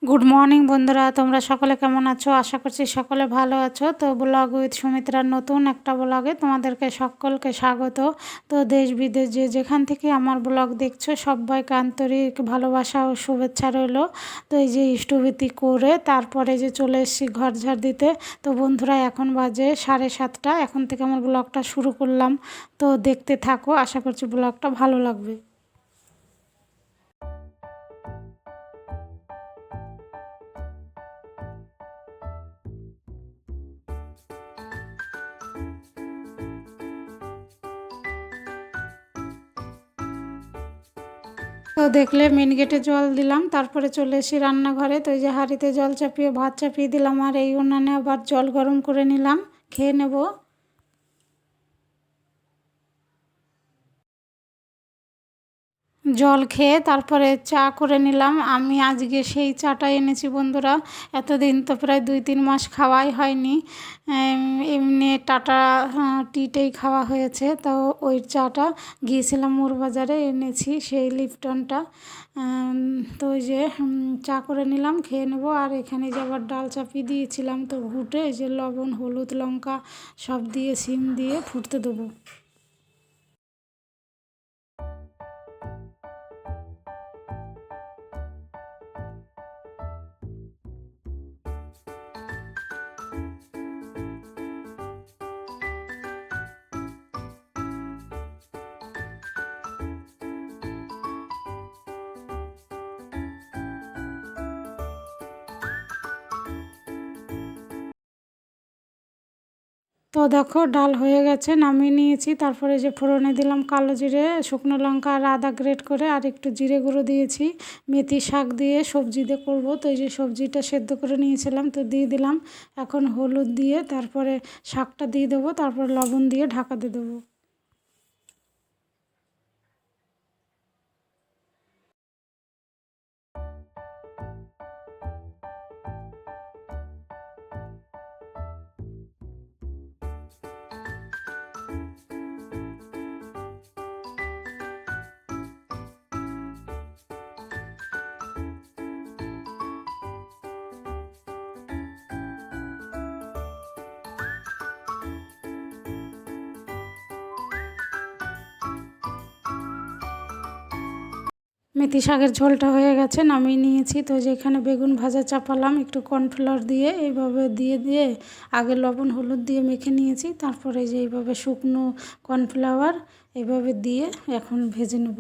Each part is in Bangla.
গুড মর্নিং বন্ধুরা, তোমরা সকলে কেমন আছো? আশা করছি সকলে ভালো আছো। তো ব্লগ উইথ সুমিত্রার নতুন একটা ব্লগে তোমাদেরকে সকলকে স্বাগত। তো দেশ বিদেশ যে যেখান থেকে আমার ব্লগ দেখছো সবাইকে আন্তরিক ভালোবাসা ও শুভেচ্ছা রইলো। তো এই যে ইষ্টভীতি করে তারপরে যে চলে এসেছি ঘর ঝাড় দিতে। তো বন্ধুরা এখন বাজে 7:30, এখন থেকে আমার ব্লগটা শুরু করলাম। তো দেখতে থাকো, আশা করছি ব্লগটা ভালো লাগবে। তো দেখলে মেন গেটে জল দিলাম, তারপরে চলে এসেছি রান্নাঘরে। তো এই যে হাঁড়িতে জল চাপিয়ে ভাত চাপিয়ে দিলাম, আর এই উনানে আবার জল গরম করে নিলাম, খেয়ে নেব। জল খেয়ে তারপরে চা করে নিলাম। আমি আজকে সেই চাটা এনেছি বন্ধুরা। এতদিন তো প্রায় 2-3 মাস খাওয়াই হয়নি। এমনি টাটা টিটাই খাওয়া হয়েছে। তো ওই চাটা গিয়েছিলাম বাজারে, এনেছি সেই লিপটনটা। তো ওই যে চা করে নিলাম, খেয়ে নেবো। আর এখানে যে আবার ডাল চাপিয়ে দিয়েছিলাম, তো ঘুটে এই যে লবণ হলুদ লঙ্কা সব দিয়ে সিম দিয়ে ফুটতে দেবো। তো দেখো ডাল হয়ে গেছে, নামিয়ে নিয়েছি। তারপরে যে ফোড়নে দিলাম কালো জিরে, শুকনো লঙ্কা আর আদা গ্রেট করে, আর একটু জিরে গুঁড়ো দিয়েছি। মেথি শাক দিয়ে সবজি দিয়ে করবো। তো এই যে সবজিটা সেদ্ধ করে নিয়েছিলাম, তো দিয়ে দিলাম। এখন হলুদ দিয়ে তারপরে শাকটা দিয়ে দেবো, তারপরে লবণ দিয়ে ঢাকা দিয়ে দেবো। মেথি শাকের ঝোলটা হয়ে গেছে, নামিয়ে নিয়েছি। তো যেখানে বেগুন ভাজা চাপালাম একটু কর্নফ্লাওয়ার দিয়ে, এইভাবে দিয়ে দিয়ে আগে লবণ হলুদ দিয়ে মেখে নিয়েছি। তারপরে যে এইভাবে শুকনো কর্নফ্লাওয়ার এইভাবে দিয়ে এখন ভেজে নেব।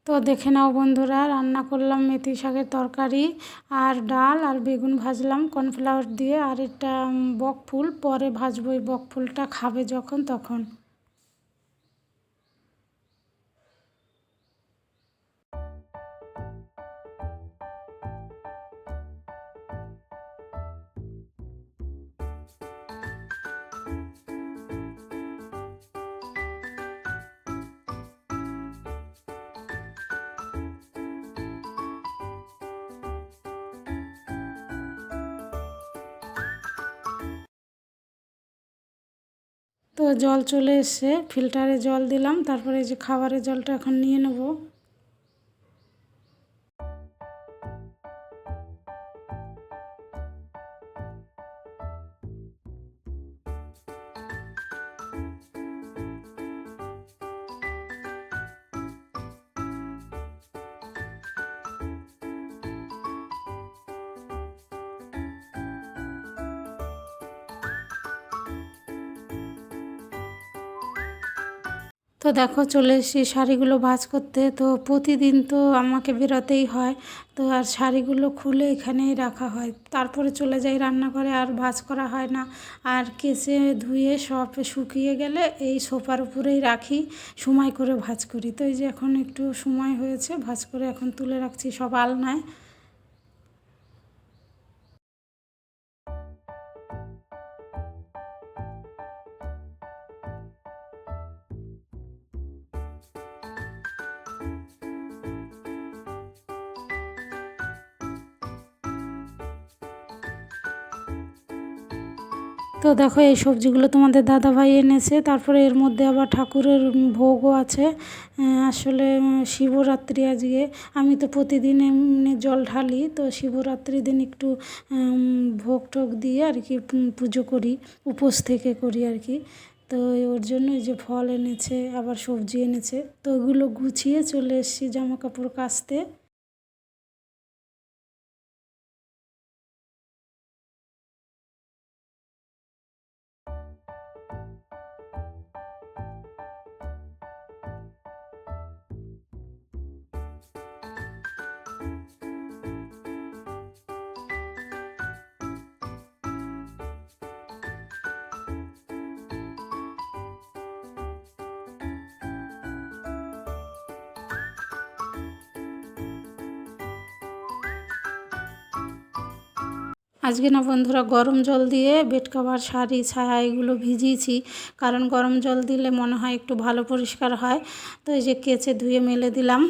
তো দেখে নাও বন্ধুরা, রান্না করলাম মেথি শাকের তরকারি আর ডাল, আর বেগুন ভাজলাম কর্নফ্লাওয়ার দিয়ে। আর এটা বক ফুল পরে ভাজবো, এই বক ফুলটা খাবে যখন তখন। তো জল চলে এসছে, ফিল্টারে জল দিলাম। তারপরে এই যে খাবারের জলটা এখন নিয়ে নেব। তো দেখো চলে এসেছি শাড়িগুলো ভাঁজ করতে। তো প্রতিদিন তো আমাকে বেরোতেই হয়। তো আর শাড়িগুলো খুলে এখানেই রাখা হয়, তারপরে চলে যাই রান্নাঘরে, আর ভাঁজ করা হয় না। আর কেচে ধুয়ে সব শুকিয়ে গেলে এই সোফার উপরেই রাখি, সময় করে ভাঁজ করি। তো এই যে এখন একটু সময় হয়েছে, ভাঁজ করে এখন তুলে রাখছি সব আলনায়। তো দেখো এই সবজিগুলো তোমাদের দাদাভাই এনেছে। তারপরে এর মধ্যে আবার ঠাকুরের ভোগও আছে। আসলে শিবরাত্রি আজকে, আমি তো প্রতিদিন এমনি জল ঢালি, তো শিবরাত্রির দিন একটু ভোগ টোগ দিয়ে আর কি পুজো করি, উপোস থেকে করি আর কি। তো ওর জন্য এই যে ফল এনেছে, আবার সবজি এনেছে, তো ওগুলো গুছিয়ে চলে এসেছি জামা কাপড় কাচতে। আজকে না বন্ধুরা গরম জল দিয়ে বেড কভার, শাড়ি, ছায়া এগুলো ভিজিয়েছি, কারণ গরম জল দিলে মনে হয় একটু ভালো পরিষ্কার হয়। তো এই যে কেচে ধুয়ে মেলে দিলাম।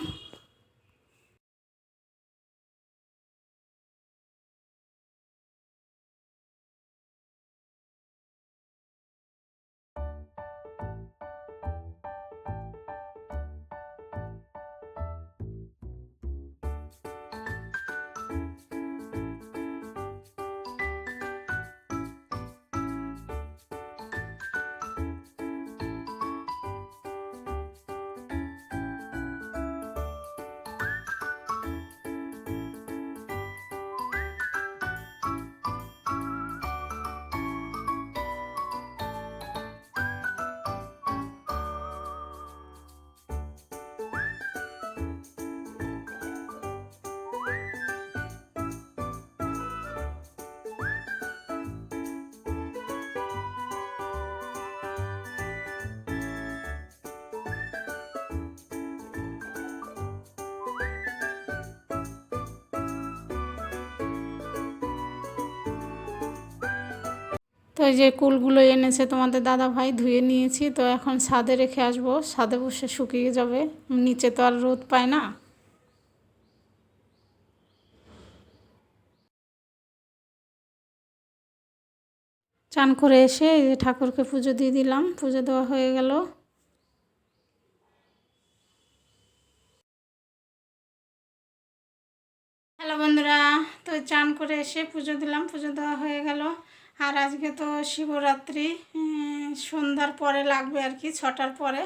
তো এই যে কুলগুলো এনেছে তোমাদের দাদাভাই, ধুয়ে নিয়েছি। তো এখন ছাদে রেখে আসবো, ছাদে বসে শুকিয়ে যাবে, নিচে তো আর রোদ পায় না। চান করে এসে এই যে ঠাকুরকে পুজো দিয়ে দিলাম, পুজো দেওয়া হয়ে গেল। হ্যালো বন্ধুরা, তো চান করে এসে পুজো দিলাম, পুজো দেওয়া হয়ে গেল। আর আজকে তো শিবরাত্রি, সন্ধ্যার পরে লাগবে আর কি, 6টার পরে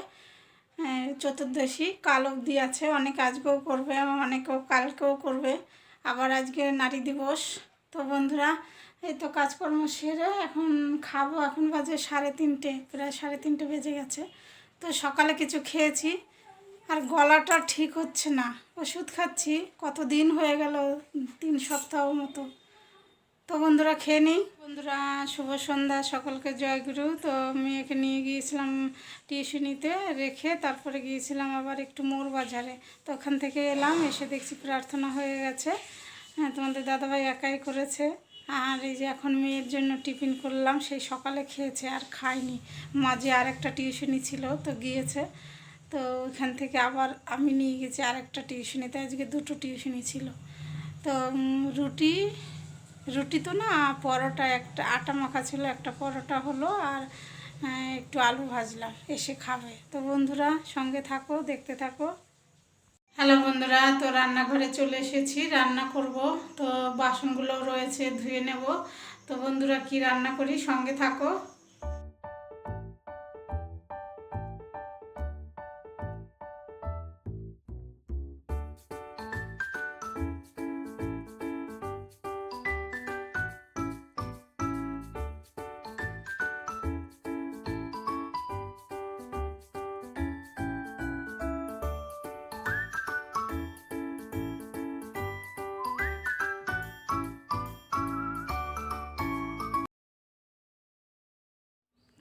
চতুর্দশী। কাল অবধি আছে, অনেক আজকেও করবে, অনেকেও কালকেও করবে, আবার আজকে নারী দিবস। তো বন্ধুরা এই তো কাজকর্ম সেরে এখন খাবো। এখন বাজে 3:30, প্রায় 3:30 বেজে গেছে। তো সকালে কিছু খেয়েছি, আর গলাটা ঠিক হচ্ছে না, ওষুধ খাচ্ছি, কতদিন হয়ে গেল, 3 সপ্তাহ মতো। তো বন্ধুরা খেয়ে নিই। বন্ধুরা শুভ সন্ধ্যা, সকলকে জয়গুরু। তো মেয়েকে নিয়ে গিয়েছিলাম টিউশনিতে রেখে, তারপরে গিয়েছিলাম আবার একটু মোড় বাজারে। তো ওখান থেকে এলাম, এসে দেখছি প্রার্থনা হয়ে গেছে। হ্যাঁ, তোমাদের দাদাভাই একাই করেছে। আর এই যে এখন মেয়ের জন্য টিফিন করলাম, সেই সকালে খেয়েছে আর খায়নি। মাঝে আরেকটা টিউশনি ছিল, তো গিয়েছে। তো ওইখান থেকে আবার আমি নিয়ে গেছি আরেকটা টিউশনিতে, আজকে 2টো টিউশনি ছিল। তো রুটি রুটি তো না, পরোটা, একটা আটা মাখা ছিল, একটা পরোটা হলো, আর একটু আলু ভাজলাম, এসে খাবে। তো বন্ধুরা সঙ্গে থাকো, দেখতে থাকো। হ্যালো বন্ধুরা, তো রান্নাঘরে চলে এসেছি, রান্না করব। তো বাসনগুলো রয়েছে, ধুয়ে নেব। তো বন্ধুরা কি রান্না করি, সঙ্গে থাকো।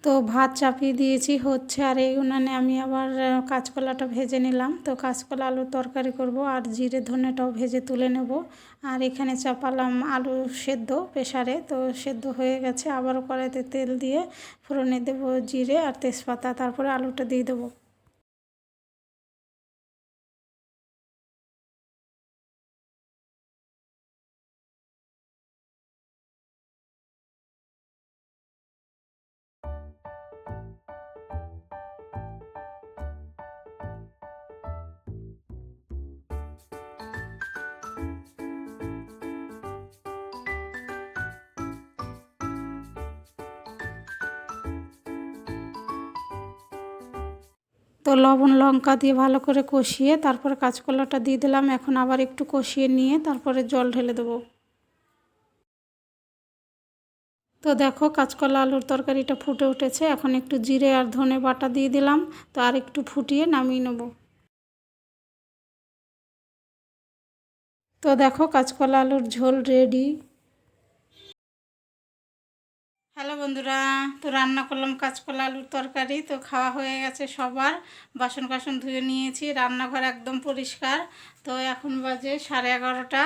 তো ভাত চাপিয়ে দিয়েছি, হচ্ছে। আর এই উনানে আমি আবার কাঁচকলাটা ভেজে নিলাম। তো কাঁচকলা আলুর তরকারি করব, আর জিরে ধনেটাও ভেজে তুলে নেব। আর এখানে চাপালাম আলু সেদ্ধ প্রেসারে, তো সেদ্ধ হয়ে গেছে। আবারও কড়াইতে তেল দিয়ে ফোড়নে দেবো জিরে আর তেজপাতা, তারপরে আলুটা দিয়ে দেবো। তো লবণ লঙ্কা দিয়ে ভালো করে কষিয়ে তারপরে কাঁচকলাটা দিয়ে দিলাম। এখন আবার একটু কষিয়ে নিয়ে তারপরে জল ঢেলে দেবো। তো দেখো কাঁচকলা আলুর তরকারিটা ফুটে উঠেছে। এখন একটু জিরে আর ধনে বাটা দিয়ে দিলাম। তো আর একটু ফুটিয়ে নামিয়ে নেব। তো দেখো কাঁচকলা আলুর ঝোল রেডি। হ্যালো বন্ধুরা, তো রান্না করলাম কাঁচকলা আলুর তরকারি। তো খাওয়া হয়ে গেছে সবার, বাসন কাসন ধুয়ে নিয়েছি, রান্নাঘর একদম পরিষ্কার। তো এখন বাজে 11:30।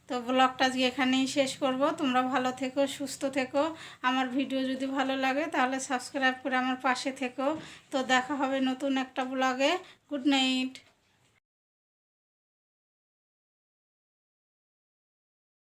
তো ব্লগটা আজকে এখানেই শেষ করব। তোমরা ভালো থেকো, সুস্থ থেকো। আমার ভিডিও যদি ভালো লাগে তাহলে সাবস্ক্রাইব করে আমার পাশে থেকো। তো দেখা হবে নতুন একটা ব্লগে। Good night.